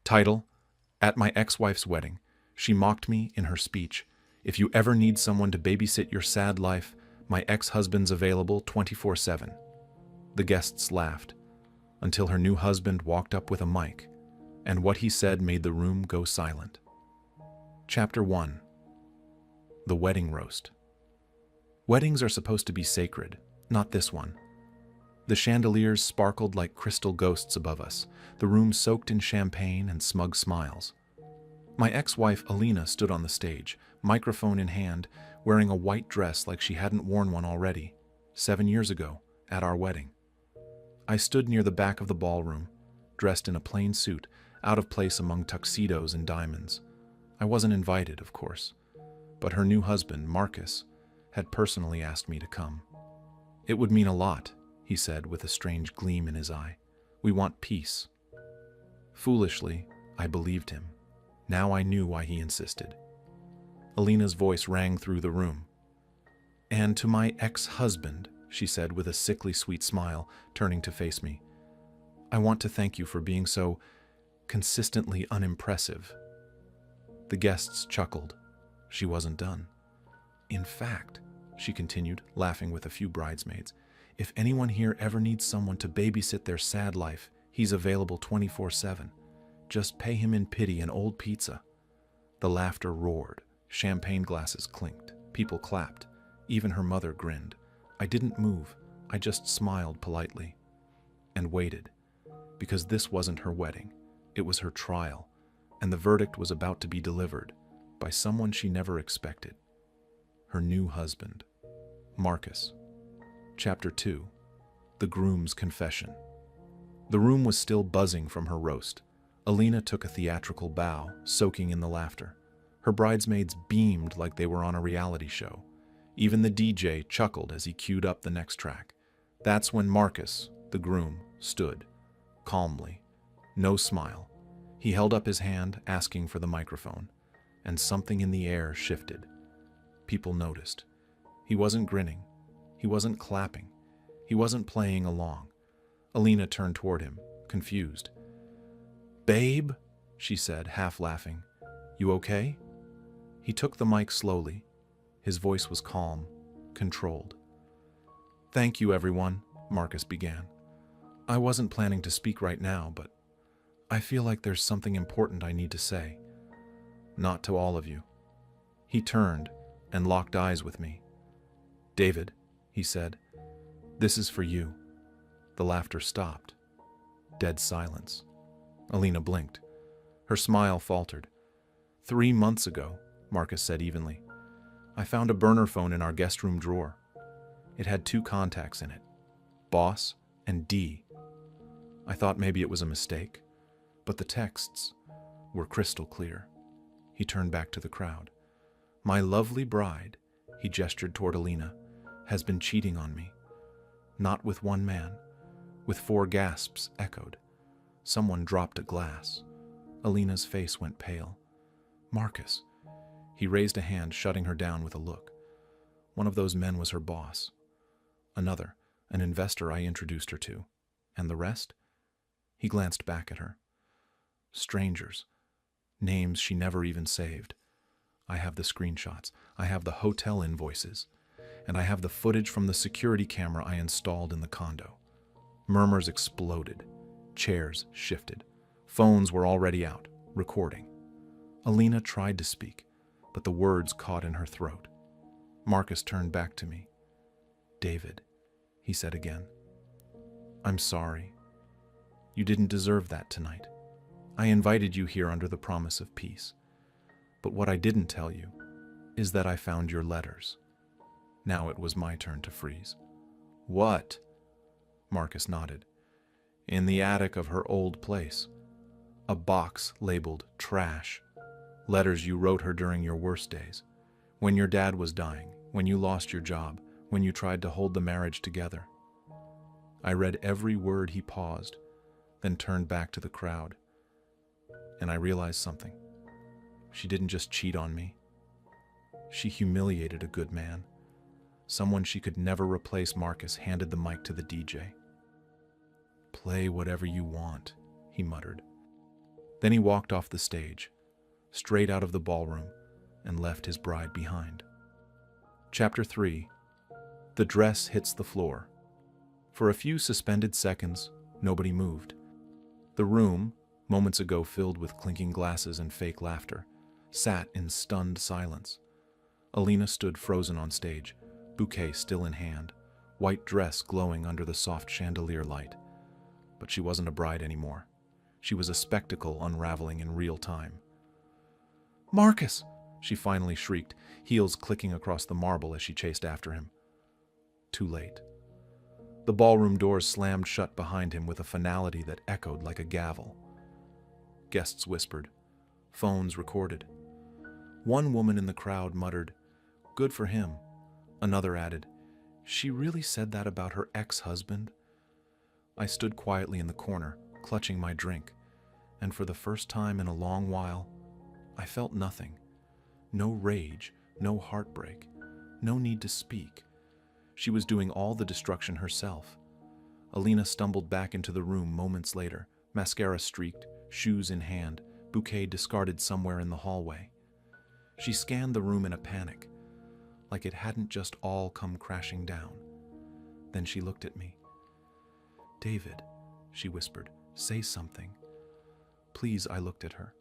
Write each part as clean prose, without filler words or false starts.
Title: At my ex-wife's wedding, she mocked me in her speech. If you ever need someone to babysit your sad life, my ex-husband's available 24/7. The guests laughed, until her new husband walked up with a mic, and what he said made the room go silent. Chapter 1. The Wedding Roast. Weddings are supposed to be sacred, not this one. The chandeliers sparkled like crystal ghosts above us, the room soaked in champagne and smug smiles. My ex-wife Alina stood on the stage, microphone in hand, wearing a white dress like she hadn't worn one already, 7 years ago, at our wedding. I stood near the back of the ballroom, dressed in a plain suit, out of place among tuxedos and diamonds. I wasn't invited, of course, but her new husband, Marcus, had personally asked me to come. It would mean a lot, he said with a strange gleam in his eye. We want peace. Foolishly, I believed him. Now I knew why he insisted. Alina's voice rang through the room. And to my ex-husband, she said with a sickly sweet smile, turning to face me, I want to thank you for being so consistently unimpressive. The guests chuckled. She wasn't done. In fact, she continued, laughing with a few bridesmaids, if anyone here ever needs someone to babysit their sad life, he's available 24/7. Just pay him in pity an old pizza. The laughter roared. Champagne glasses clinked. People clapped. Even her mother grinned. I didn't move. I just smiled politely. And waited. Because this wasn't her wedding. It was her trial. And the verdict was about to be delivered. By someone she never expected. Her new husband. Marcus. Chapter 2. The Groom's Confession. The room was still buzzing from her roast. Alina took a theatrical bow, soaking in the laughter. Her bridesmaids beamed like they were on a reality show. Even the DJ chuckled as he queued up the next track. That's when Marcus, the groom, stood, calmly. No smile. He held up his hand, asking for the microphone, and something in the air shifted. People noticed. He wasn't grinning. He wasn't clapping. He wasn't playing along. Alina turned toward him, confused. Babe, she said, half laughing. You okay? He took the mic slowly. His voice was calm, controlled. Thank you, everyone, Marcus began. I wasn't planning to speak right now, but I feel like there's something important I need to say. Not to all of you. He turned and locked eyes with me. David, he said, this is for you. The laughter stopped. Dead silence. Alina blinked. Her smile faltered. 3 months ago, Marcus said evenly, I found a burner phone in our guest room drawer. It had 2 contacts in it, Boss and D. I thought maybe it was a mistake, but the texts were crystal clear. He turned back to the crowd. My lovely bride, he gestured toward Alina, has been cheating on me. Not with one man, with 4 gasps echoed. Someone dropped a glass. Alina's face went pale. Marcus. He raised a hand, shutting her down with a look. One of those men was her boss. Another, an investor I introduced her to. And the rest? He glanced back at her. Strangers. Names she never even saved. I have the screenshots. I have the hotel invoices. And I have the footage from the security camera I installed in the condo. Murmurs exploded. Chairs shifted. Phones were already out, recording. Alina tried to speak, but the words caught in her throat. Marcus turned back to me. David, he said again. I'm sorry. You didn't deserve that tonight. I invited you here under the promise of peace. But what I didn't tell you is that I found your letters. Now it was my turn to freeze. What? Marcus nodded. In the attic of her old place. A box labeled trash. Letters you wrote her during your worst days. When your dad was dying, when you lost your job, when you tried to hold the marriage together. I read every word. He paused, then turned back to the crowd. And I realized something. She didn't just cheat on me. She humiliated a good man. Someone she could never replace. Marcus handed the mic to the DJ. Play whatever you want, he muttered. Then he walked off the stage, straight out of the ballroom, and left his bride behind. Chapter 3. The dress hits the floor. For a few suspended seconds, nobody moved. The room, moments ago filled with clinking glasses and fake laughter, sat in stunned silence. Alina stood frozen on stage, bouquet still in hand, white dress glowing under the soft chandelier light. But she wasn't a bride anymore. She was a spectacle unraveling in real time. "Marcus!" she finally shrieked, heels clicking across the marble as she chased after him. Too late. The ballroom doors slammed shut behind him with a finality that echoed like a gavel. Guests whispered. Phones recorded. One woman in the crowd muttered, "Good for him." Another added, "She really said that about her ex-husband?" I stood quietly in the corner, clutching my drink, and for the first time in a long while, I felt nothing. No rage, no heartbreak, no need to speak. She was doing all the destruction herself. Alina stumbled back into the room moments later, mascara streaked, shoes in hand, bouquet discarded somewhere in the hallway. She scanned the room in a panic, like it hadn't just all come crashing down. Then she looked at me. "David," she whispered, "say something." Please, I looked at her,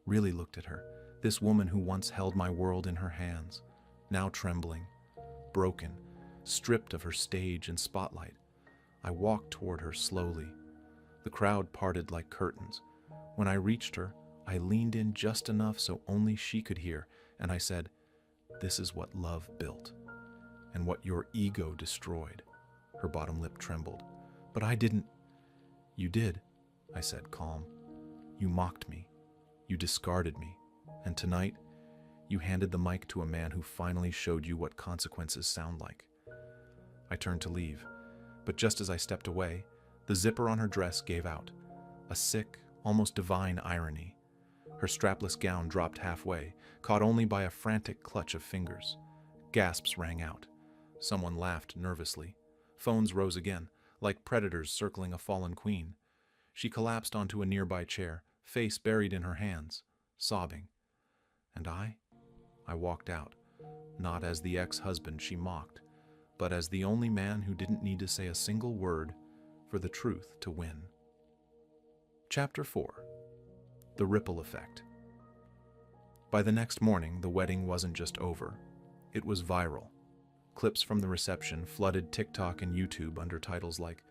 really looked at her, this woman who once held my world in her hands, now trembling, broken, stripped of her stage and spotlight. I walked toward her slowly. The crowd parted like curtains. When I reached her, I leaned in just enough so only she could hear, and I said, "This is what love built, and what your ego destroyed." Her bottom lip trembled. "But I didn't." "You did," I said, calm. "You mocked me. You discarded me. And tonight, you handed the mic to a man who finally showed you what consequences sound like." I turned to leave, but just as I stepped away, the zipper on her dress gave out. A sick, almost divine irony. Her strapless gown dropped halfway, caught only by a frantic clutch of fingers. Gasps rang out. Someone laughed nervously. Phones rose again, like predators circling a fallen queen. She collapsed onto a nearby chair, face buried in her hands, sobbing. And I walked out, not as the ex-husband she mocked, but as the only man who didn't need to say a single word for the truth to win. Chapter 4. The Ripple Effect. By the next morning, the wedding wasn't just over. It was viral. Clips from the reception flooded TikTok and YouTube under titles like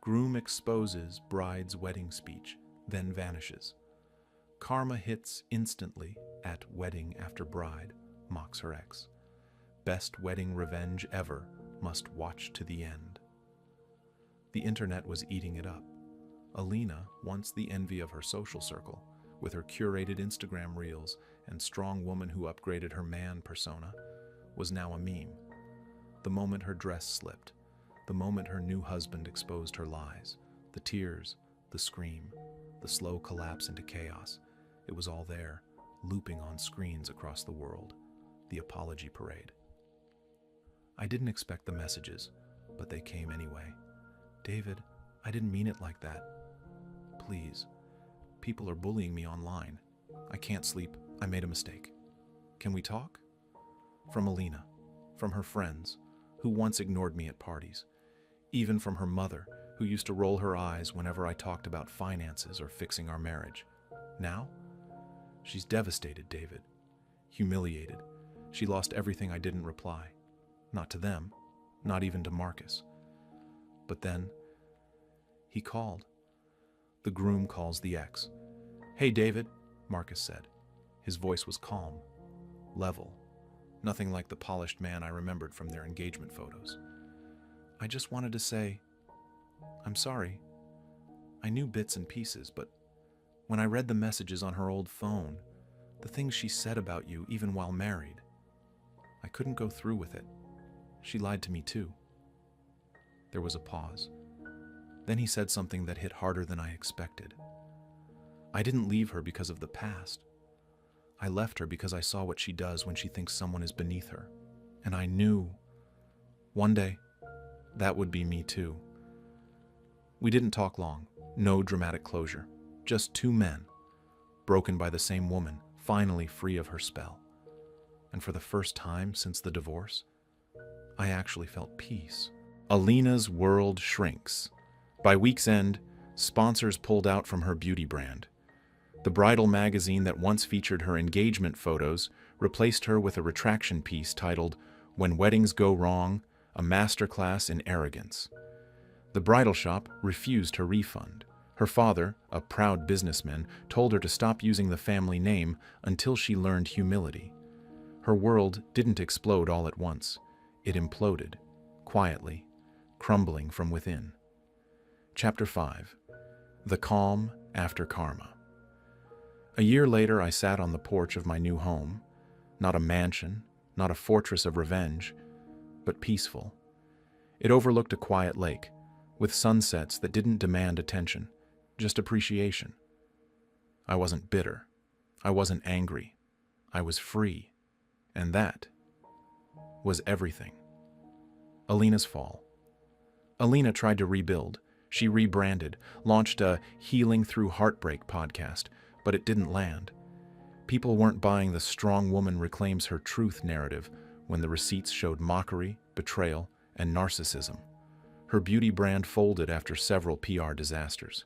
"Groom exposes bride's wedding speech, then vanishes." "Karma hits instantly at wedding after bride, mocks her ex." "Best wedding revenge ever, must watch to the end." The internet was eating it up. Alina, once the envy of her social circle, with her curated Instagram reels and strong woman who upgraded her man persona, was now a meme. The moment her dress slipped, the moment her new husband exposed her lies, the tears, the scream, the slow collapse into chaos, it was all there, looping on screens across the world, the apology parade. I didn't expect the messages, but they came anyway. "David, I didn't mean it like that. Please. People are bullying me online. I can't sleep. I made a mistake. Can we talk?" From Alina, from her friends, who once ignored me at parties, even from her mother, who used to roll her eyes whenever I talked about finances or fixing our marriage. Now, she's devastated, David. Humiliated. She lost everything I didn't reply. Not to them, not even to Marcus. But then, he called. The groom calls the ex. "Hey, David," Marcus said. His voice was calm, level, nothing like the polished man I remembered from their engagement photos. "I just wanted to say, I'm sorry. I knew bits and pieces, but when I read the messages on her old phone, the things she said about you even while married, I couldn't go through with it. She lied to me too." There was a pause. Then he said something that hit harder than I expected. "I didn't leave her because of the past. I left her because I saw what she does when she thinks someone is beneath her. And I knew one day that would be me too." We didn't talk long, no dramatic closure, just two men, broken by the same woman, finally free of her spell. And for the first time since the divorce, I actually felt peace. Alina's world shrinks. By week's end, sponsors pulled out from her beauty brand. The bridal magazine that once featured her engagement photos replaced her with a retraction piece titled, "When Weddings Go Wrong, a Masterclass in Arrogance." The bridal shop refused her refund. Her father, a proud businessman, told her to stop using the family name until she learned humility. Her world didn't explode all at once. It imploded, quietly, crumbling from within. Chapter 5. The Calm After Karma. A year later, I sat on the porch of my new home. Not a mansion, not a fortress of revenge, but peaceful. It overlooked a quiet lake, with sunsets that didn't demand attention, just appreciation. I wasn't bitter. I wasn't angry. I was free. And that was everything. Alina's fall. Alina tried to rebuild. She rebranded, launched a Healing Through Heartbreak podcast, but it didn't land. People weren't buying the strong woman reclaims her truth narrative when the receipts showed mockery, betrayal, and narcissism. Her beauty brand folded after several PR disasters.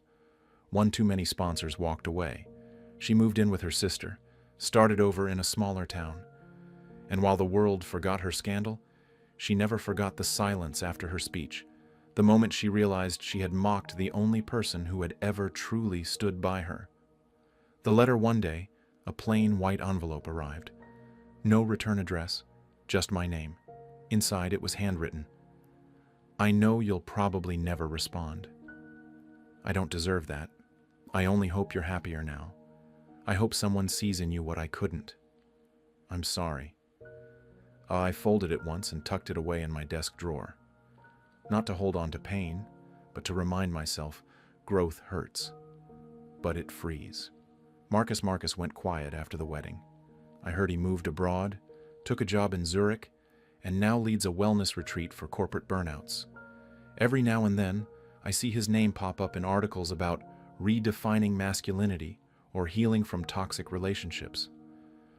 One too many sponsors walked away. She moved in with her sister, started over in a smaller town. And while the world forgot her scandal, she never forgot the silence after her speech, the moment she realized she had mocked the only person who had ever truly stood by her. The letter one day, a plain white envelope arrived. No return address, just my name. Inside it was handwritten. "I know you'll probably never respond. I don't deserve that. I only hope you're happier now. I hope someone sees in you what I couldn't. I'm sorry." I folded it once and tucked it away in my desk drawer. Not to hold on to pain, but to remind myself growth hurts, but it frees. Marcus went quiet after the wedding. I heard he moved abroad, took a job in Zurich, and now leads a wellness retreat for corporate burnouts. Every now and then, I see his name pop up in articles about redefining masculinity or healing from toxic relationships.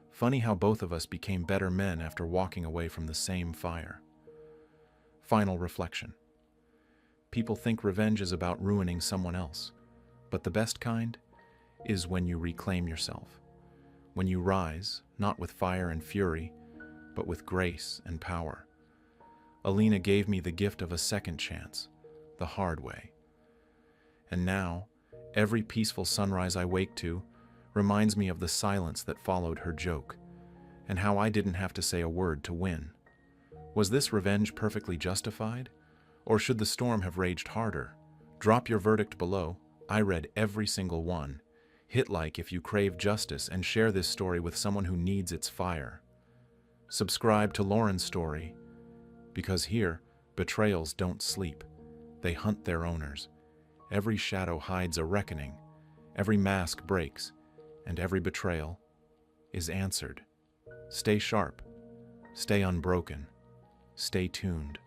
Funny how both of us became better men after walking away from the same fire. Final reflection. People think revenge is about ruining someone else, but the best kind is when you reclaim yourself. When you rise, not with fire and fury, but with grace and power. Alina gave me the gift of a second chance, the hard way. And now, every peaceful sunrise I wake to reminds me of the silence that followed her joke, and how I didn't have to say a word to win. Was this revenge perfectly justified? Or should the storm have raged harder? Drop your verdict below. I read every single one. Hit like if you crave justice and share this story with someone who needs its fire. Subscribe to Lauren's story, because here, betrayals don't sleep. They hunt their owners. Every shadow hides a reckoning. Every mask breaks, and every betrayal is answered. Stay sharp. Stay unbroken. Stay tuned.